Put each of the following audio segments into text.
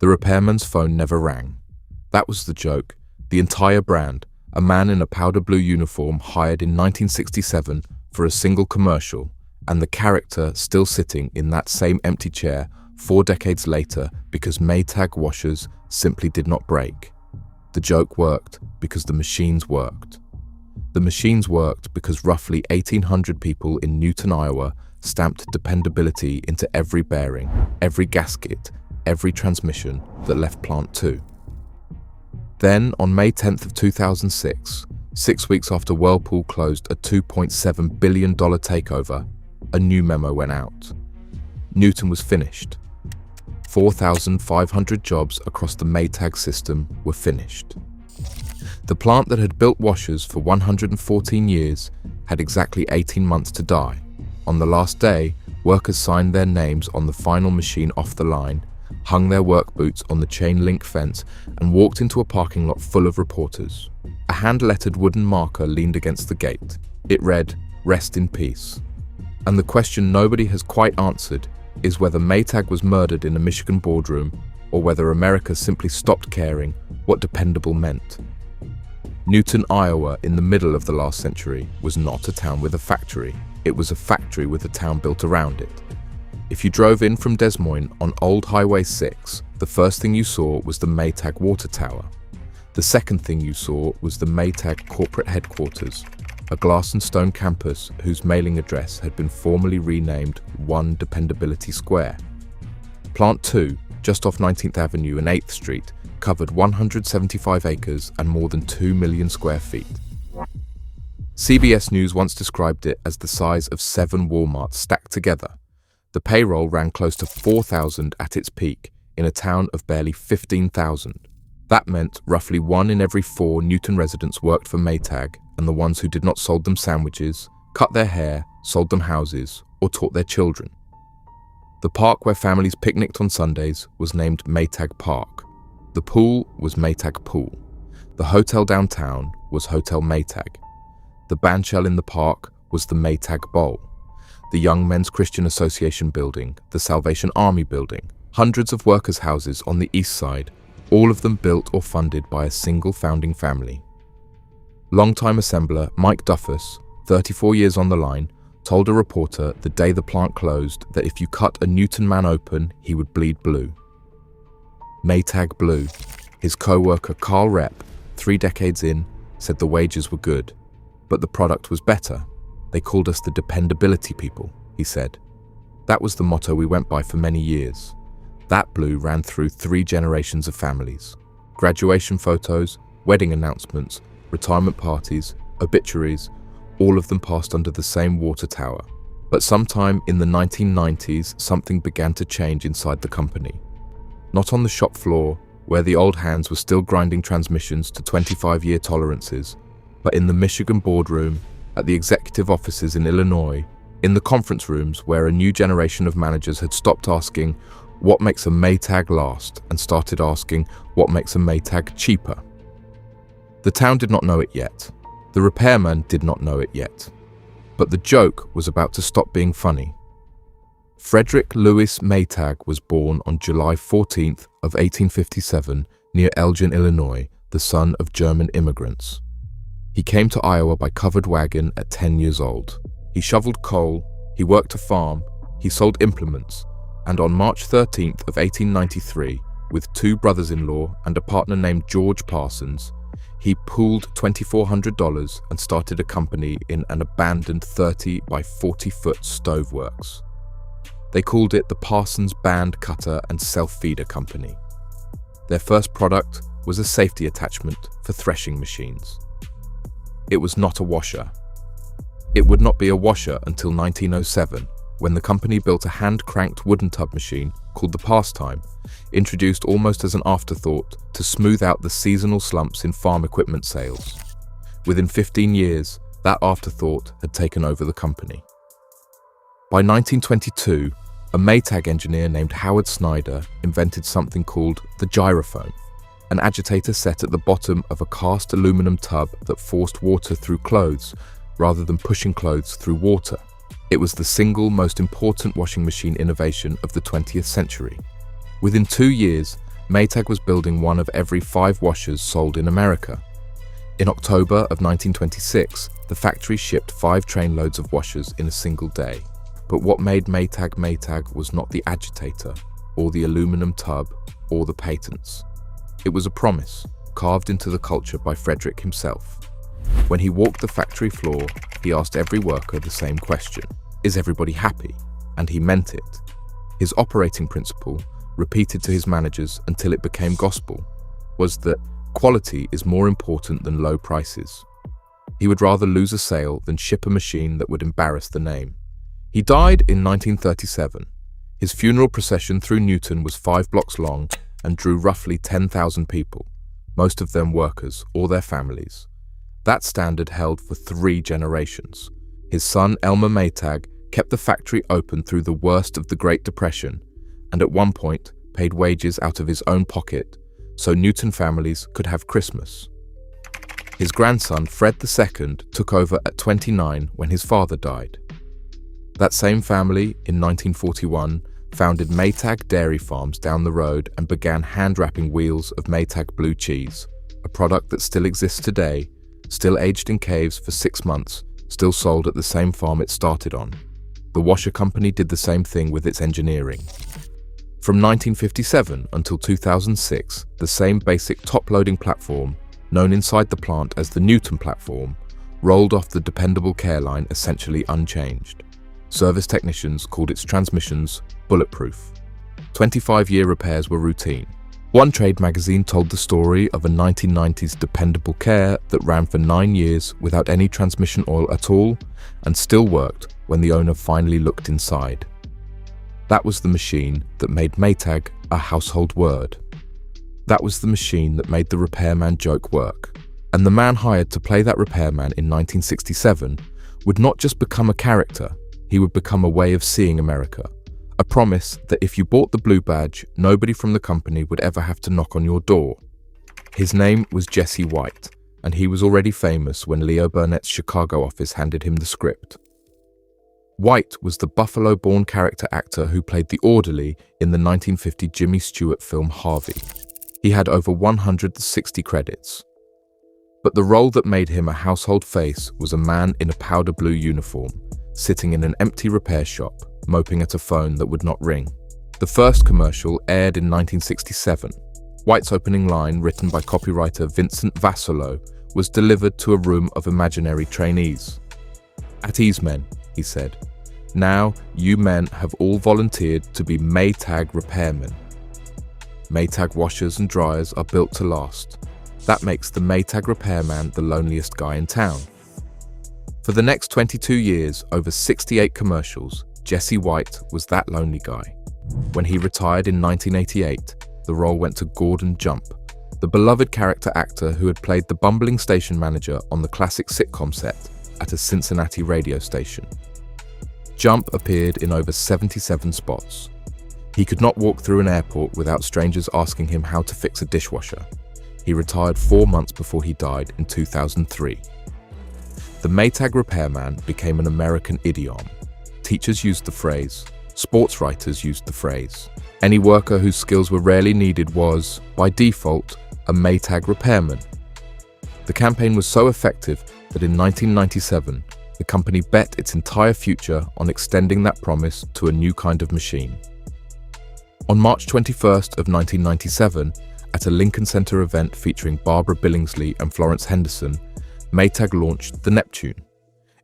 The repairman's phone never rang. That was the joke. The entire brand, a man in a powder blue uniform hired in 1967 for a single commercial, and the character still sitting in that same empty chair 4 decades later because Maytag washers simply did not break. The joke worked because the machines worked. The machines worked because roughly 1,800 people in Newton, Iowa stamped dependability into every bearing, every gasket, every transmission that left Plant 2. Then, on May 10th of 2006, 6 weeks after Whirlpool closed a $2.7 billion takeover, a new memo went out. Newton was finished. 4,500 jobs across the Maytag system were finished. The plant that had built washers for 114 years had exactly 18 months to die. On the last day, workers signed their names on the final machine off the line, hung their work boots on the chain link fence, and walked into a parking lot full of reporters. A hand-lettered wooden marker leaned against the gate. It read, "Rest in peace." And the question nobody has quite answered is whether Maytag was murdered in a Michigan boardroom or whether America simply stopped caring what dependable meant. Newton, Iowa, in the middle of the last century, was not a town with a factory. It was a factory with a town built around it. If you drove in from Des Moines on Old Highway 6, the first thing you saw was the Maytag water tower. The second thing you saw was the Maytag corporate headquarters, a glass and stone campus whose mailing address had been formally renamed 1 Dependability Square. Plant 2, just off 19th Avenue and 8th Street, covered 175 acres and more than 2 million square feet. CBS News once described it as the size of 7 Walmarts stacked together. The payroll ran close to 4,000 at its peak in a town of barely 15,000. That meant roughly 1 in every 4 Newton residents worked for Maytag, and the ones who did not sold them sandwiches, cut their hair, sold them houses, or taught their children. The park where families picnicked on Sundays was named Maytag Park. The pool was Maytag Pool. The hotel downtown was Hotel Maytag. The bandshell in the park was the Maytag Bowl. The Young Men's Christian Association building, the Salvation Army building, hundreds of workers' houses on the east side, all of them built or funded by a single founding family. Longtime assembler Mike Duffus, 34 years on the line, told a reporter the day the plant closed that if you cut a Newton man open, he would bleed blue. Maytag blue. His co-worker Carl Repp, 3 decades in, said the wages were good, but the product was better. They called us the dependability people, he said. That was the motto we went by for many years. That blue ran through 3 generations of families. Graduation photos, wedding announcements, retirement parties, obituaries, all of them passed under the same water tower. But sometime in the 1990s, something began to change inside the company. Not on the shop floor, where the old hands were still grinding transmissions to 25-year tolerances, but in the Michigan boardroom, at the executive offices in Illinois, in the conference rooms where a new generation of managers had stopped asking, what makes a Maytag last, and started asking, what makes a Maytag cheaper? The town did not know it yet. The repairman did not know it yet. But the joke was about to stop being funny. Frederick Louis Maytag was born on July 14th of 1857 near Elgin, Illinois, the son of German immigrants. He came to Iowa by covered wagon at 10 years old. He shoveled coal, he worked a farm, he sold implements, and on March 13th of 1893, with 2 brothers-in-law and a partner named George Parsons, he pooled $2,400 and started a company in an abandoned 30 by 40-foot stoveworks. They called it the Parsons Band Cutter and Self-Feeder Company. Their first product was a safety attachment for threshing machines. It was not a washer. It would not be a washer until 1907, when the company built a hand-cranked wooden tub machine called the Pastime, introduced almost as an afterthought to smooth out the seasonal slumps in farm equipment sales. Within 15 years, that afterthought had taken over the company. By 1922, a Maytag engineer named Howard Snyder invented something called the gyrophone, an agitator set at the bottom of a cast aluminum tub that forced water through clothes rather than pushing clothes through water. It was the single most important washing machine innovation of the 20th century. Within 2 years, Maytag was building one of every 5 washers sold in America. In October of 1926, the factory shipped 5 trainloads of washers in a single day. But what made Maytag Maytag was not the agitator, or the aluminum tub, or the patents. It was a promise, carved into the culture by Frederick himself. When he walked the factory floor, he asked every worker the same question: is everybody happy? And he meant it. His operating principle, repeated to his managers until it became gospel, was that quality is more important than low prices. He would rather lose a sale than ship a machine that would embarrass the name. He died in 1937. His funeral procession through Newton was 5 blocks long and drew roughly 10,000 people, most of them workers or their families. That standard held for 3 generations. His son Elmer Maytag kept the factory open through the worst of the Great Depression, and at one point paid wages out of his own pocket so Newton families could have Christmas. His grandson Fred II took over at 29 when his father died. That same family, in 1941, founded Maytag Dairy Farms down the road and began hand-wrapping wheels of Maytag blue cheese, a product that still exists today, still aged in caves for 6 months, still sold at the same farm it started on. The washer company did the same thing with its engineering. From 1957 until 2006, the same basic top-loading platform, known inside the plant as the Newton platform, rolled off the dependable care line essentially unchanged. Service technicians called its transmissions bulletproof. 25-year repairs were routine. One trade magazine told the story of a 1990s dependable care that ran for 9 years without any transmission oil at all and still worked when the owner finally looked inside. That was the machine that made Maytag a household word. That was the machine that made the repairman joke work. And the man hired to play that repairman in 1967 would not just become a character, he would become a way of seeing America. A promise that if you bought the blue badge, nobody from the company would ever have to knock on your door. His name was Jesse White, and he was already famous when Leo Burnett's Chicago office handed him the script. White was the Buffalo-born character actor who played the orderly in the 1950 Jimmy Stewart film Harvey. He had over 160 credits. But the role that made him a household face was a man in a powder blue uniform, sitting in an empty repair shop, moping at a phone that would not ring. The first commercial aired in 1967. White's opening line, written by copywriter Vincent Vassolo, was delivered to a room of imaginary trainees. "At ease, men," he said. "Now, you men have all volunteered to be Maytag repairmen. Maytag washers and dryers are built to last. That makes the Maytag repairman the loneliest guy in town." For the next 22 years, over 68 commercials, Jesse White was that lonely guy. When he retired in 1988, the role went to Gordon Jump, the beloved character actor who had played the bumbling station manager on the classic sitcom set at a Cincinnati radio station. Jump appeared in over 77 spots. He could not walk through an airport without strangers asking him how to fix a dishwasher. He retired 4 months before he died in 2003. The Maytag repairman became an American idiom. Teachers used the phrase. Sports writers used the phrase. Any worker whose skills were rarely needed was, by default, a Maytag repairman. The campaign was so effective that in 1997, the company bet its entire future on extending that promise to a new kind of machine. On March 21st of 1997, at a Lincoln Center event featuring Barbara Billingsley and Florence Henderson, Maytag launched the Neptune.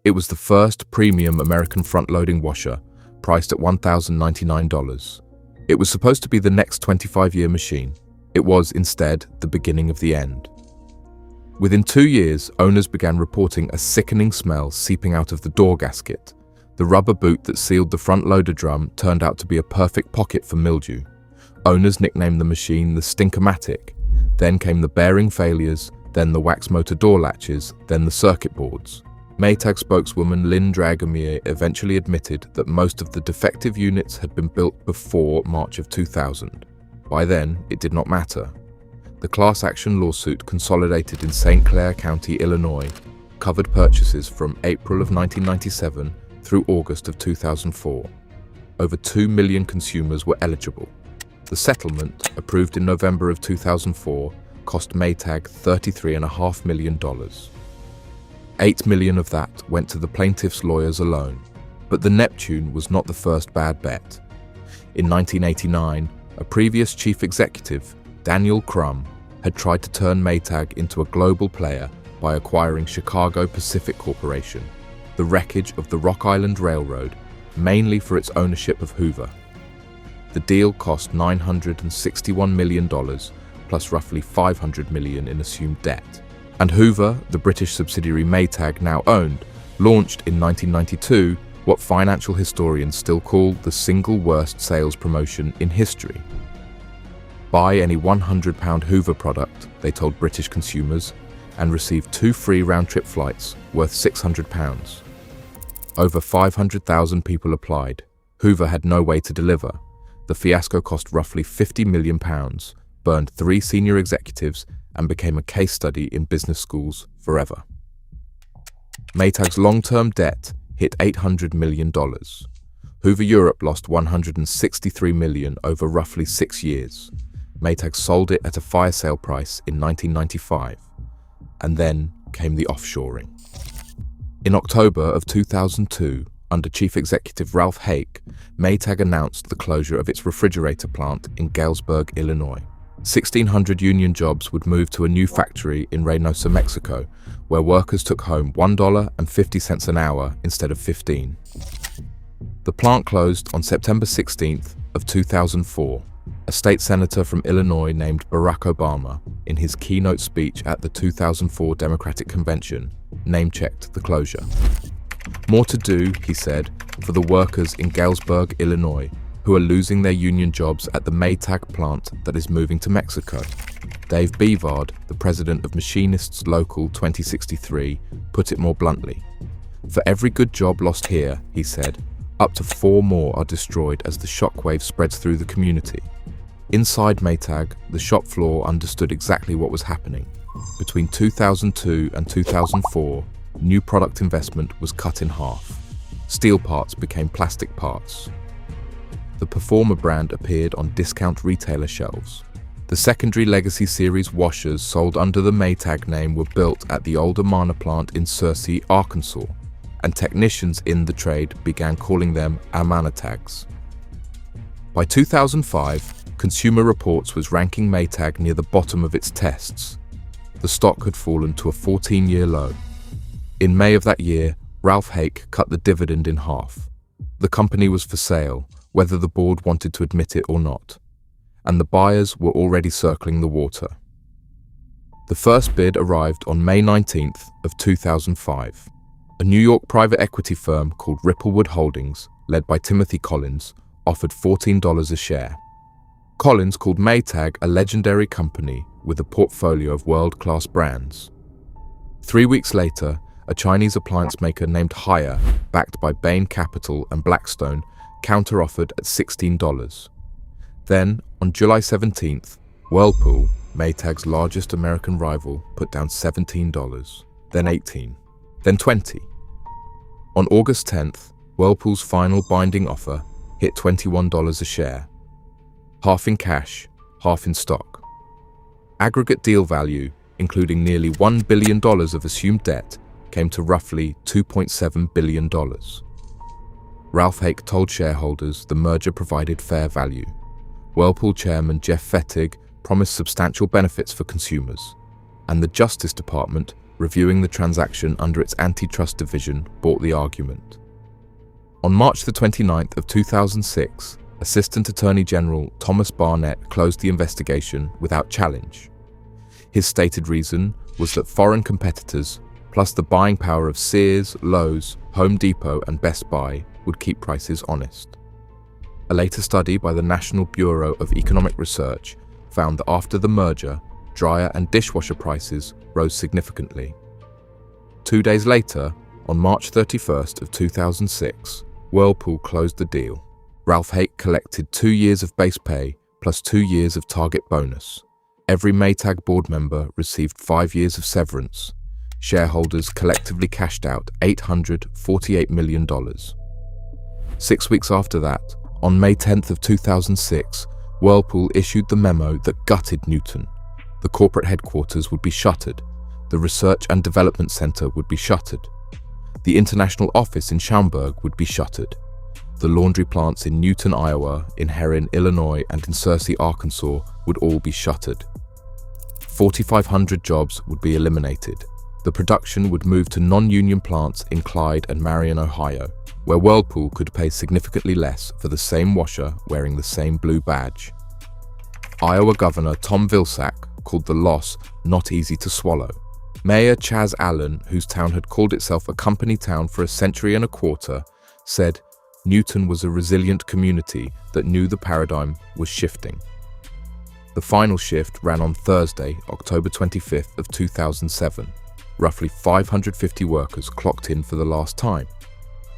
It was the first premium American front-loading washer, priced at $1,099. It was supposed to be the next 25-year machine. It was, instead, the beginning of the end. Within 2 years, owners began reporting a sickening smell seeping out of the door gasket. The rubber boot that sealed the front loader drum turned out to be a perfect pocket for mildew. Owners nicknamed the machine the Stinkomatic. Then came the bearing failures, then the wax motor door latches, then the circuit boards. Maytag spokeswoman Lynn Dragomir eventually admitted that most of the defective units had been built before March of 2000. By then, it did not matter. The class action lawsuit consolidated in St. Clair County, Illinois, covered purchases from April of 1997 through August of 2004. Over 2 million consumers were eligible. The settlement, approved in November of 2004, cost Maytag $33.5 million. $8 million of that went to the plaintiff's lawyers alone. But the Neptune was not the first bad bet. In 1989, a previous chief executive, Daniel Crum, had tried to turn Maytag into a global player by acquiring Chicago Pacific Corporation, the wreckage of the Rock Island Railroad, mainly for its ownership of Hoover. The deal cost $961 million, plus roughly $500 million in assumed debt. And Hoover, the British subsidiary Maytag now owned, launched in 1992 what financial historians still call the single worst sales promotion in history. Buy any £100 Hoover product, they told British consumers, and receive 2 free round-trip flights worth £600. Over 500,000 people applied. Hoover had no way to deliver. The fiasco cost roughly £50 million, burned 3 senior executives, and became a case study in business schools forever. Maytag's long-term debt hit $800 million. Hoover Europe lost $163 million over roughly 6 years. Maytag sold it at a fire sale price in 1995. And then came the offshoring. In October of 2002, under Chief Executive Ralph Hake, Maytag announced the closure of its refrigerator plant in Galesburg, Illinois. 1,600 union jobs would move to a new factory in Reynosa, Mexico, where workers took home $1.50 an hour instead of $15. The plant closed on September 16th of 2004. A state senator from Illinois named Barack Obama, in his keynote speech at the 2004 Democratic Convention, name-checked the closure. More to do, he said, for the workers in Galesburg, Illinois, who are losing their union jobs at the Maytag plant that is moving to Mexico. Dave Bevard, the president of Machinists Local 2063, put it more bluntly. For every good job lost here, he said, up to 4 more are destroyed as the shockwave spreads through the community. Inside Maytag, the shop floor understood exactly what was happening. Between 2002 and 2004, new product investment was cut in half. Steel parts became plastic parts. The Performer brand appeared on discount retailer shelves. The secondary Legacy Series washers sold under the Maytag name were built at the old Amana plant in Searcy, Arkansas, and technicians in the trade began calling them Amanatags. By 2005, Consumer Reports was ranking Maytag near the bottom of its tests. The stock had fallen to a 14-year low. In May of that year, Ralph Hake cut the dividend in half. The company was for sale, whether the board wanted to admit it or not, and the buyers were already circling the water. The first bid arrived on May 19th of 2005. A New York private equity firm called Ripplewood Holdings, led by Timothy Collins, offered $14 a share. Collins called Maytag a legendary company with a portfolio of world-class brands. 3 weeks later, a Chinese appliance maker named Haier, backed by Bain Capital and Blackstone, counter-offered at $16. Then, on July 17th, Whirlpool, Maytag's largest American rival, put down $17, then $18, then $20. On August 10th, Whirlpool's final binding offer hit $21 a share, half in cash, half in stock. Aggregate deal value, including nearly $1 billion of assumed debt, came to roughly $2.7 billion. Ralph Hake told shareholders the merger provided fair value. Whirlpool chairman Jeff Fettig promised substantial benefits for consumers, and the Justice Department, reviewing the transaction under its antitrust division, bought the argument. On March the 29th of 2006, Assistant Attorney General Thomas Barnett closed the investigation without challenge. His stated reason was that foreign competitors, plus the buying power of Sears, Lowe's, Home Depot, and Best Buy, would keep prices honest. A later study by the National Bureau of Economic Research found that after the merger, dryer and dishwasher prices rose significantly. 2 days later, on March 31st of 2006, Whirlpool closed the deal. Ralph Hake collected 2 years of base pay plus 2 years of target bonus. Every Maytag board member received 5 years of severance. Shareholders collectively cashed out $848 million. 6 weeks after that, on May 10th of 2006, Whirlpool issued the memo that gutted Newton. The corporate headquarters would be shuttered. The research and development center would be shuttered. The international office in Schaumburg would be shuttered. The laundry plants in Newton, Iowa, in Herrin, Illinois, and in Searcy, Arkansas would all be shuttered. 4,500 jobs would be eliminated. The production would move to non-union plants in Clyde and Marion, Ohio, where Whirlpool could pay significantly less for the same washer wearing the same blue badge. Iowa Governor Tom Vilsack called the loss not easy to swallow. Mayor Chaz Allen, whose town had called itself a company town for a century and a quarter, said Newton was a resilient community that knew the paradigm was shifting. The final shift ran on Thursday, October 25th of 2007. Roughly 550 workers clocked in for the last time.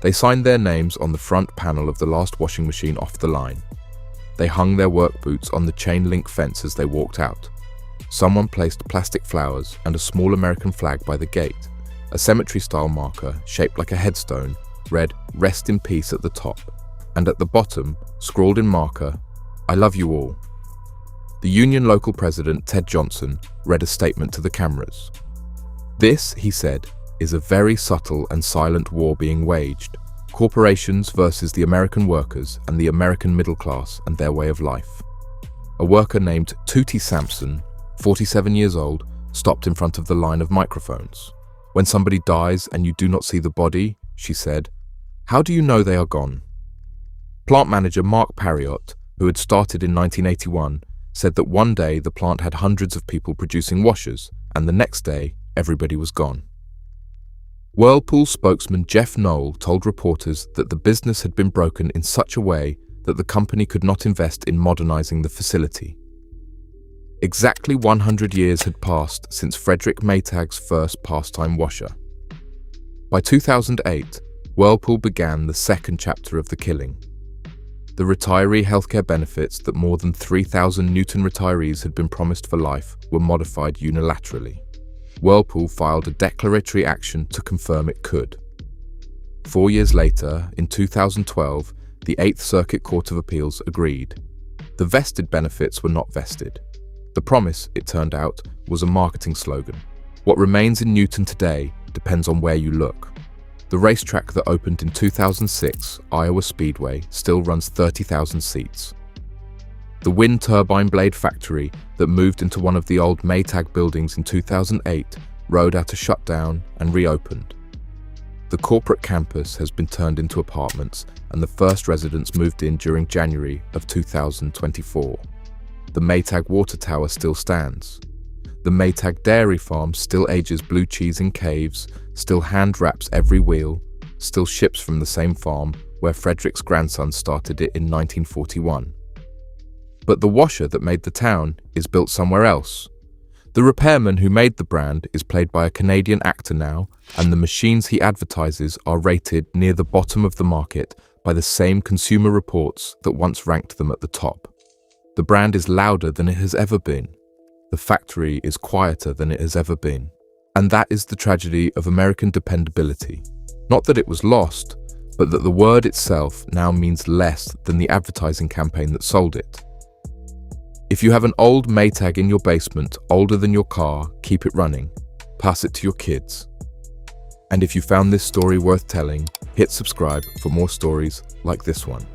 They signed their names on the front panel of the last washing machine off the line. They hung their work boots on the chain link fence as they walked out. Someone placed plastic flowers and a small American flag by the gate. A cemetery-style marker, shaped like a headstone, read "Rest in Peace" at the top, and at the bottom, scrawled in marker, "I love you all." The union local president, Ted Johnson, read a statement to the cameras. "This," he said, "is a very subtle and silent war being waged. Corporations versus the American workers and the American middle class and their way of life." A worker named Tootie Sampson, 47 years old, stopped in front of the line of microphones. "When somebody dies and you do not see the body," she said, "how do you know they are gone?" Plant manager Mark Parriott, who had started in 1981, said that one day the plant had hundreds of people producing washers, and the next day, everybody was gone. Whirlpool spokesman Jeff Knoll told reporters that the business had been broken in such a way that the company could not invest in modernizing the facility. Exactly 100 years had passed since Frederick Maytag's first pastime washer. By 2008, Whirlpool began the second chapter of the killing. The retiree healthcare benefits that more than 3,000 Newton retirees had been promised for life were modified unilaterally. Whirlpool filed a declaratory action to confirm it could. 4 years later, in 2012, the Eighth Circuit Court of Appeals agreed. The vested benefits were not vested. The promise, it turned out, was a marketing slogan. What remains in Newton today depends on where you look. The racetrack that opened in 2006, Iowa Speedway, still runs 30,000 seats. The wind turbine blade factory that moved into one of the old Maytag buildings in 2008 rode out a shutdown and reopened. The corporate campus has been turned into apartments, and the first residents moved in during January of 2024. The Maytag water tower still stands. The Maytag dairy farm still ages blue cheese in caves, still hand wraps every wheel, still ships from the same farm where Frederick's grandson started it in 1941. But the washer that made the town is built somewhere else. The repairman who made the brand is played by a Canadian actor now, and the machines he advertises are rated near the bottom of the market by the same Consumer Reports that once ranked them at the top. The brand is louder than it has ever been. The factory is quieter than it has ever been. And that is the tragedy of American dependability. Not that it was lost, but that the word itself now means less than the advertising campaign that sold it. If you have an old Maytag in your basement, older than your car, keep it running. Pass it to your kids. And if you found this story worth telling, hit subscribe for more stories like this one.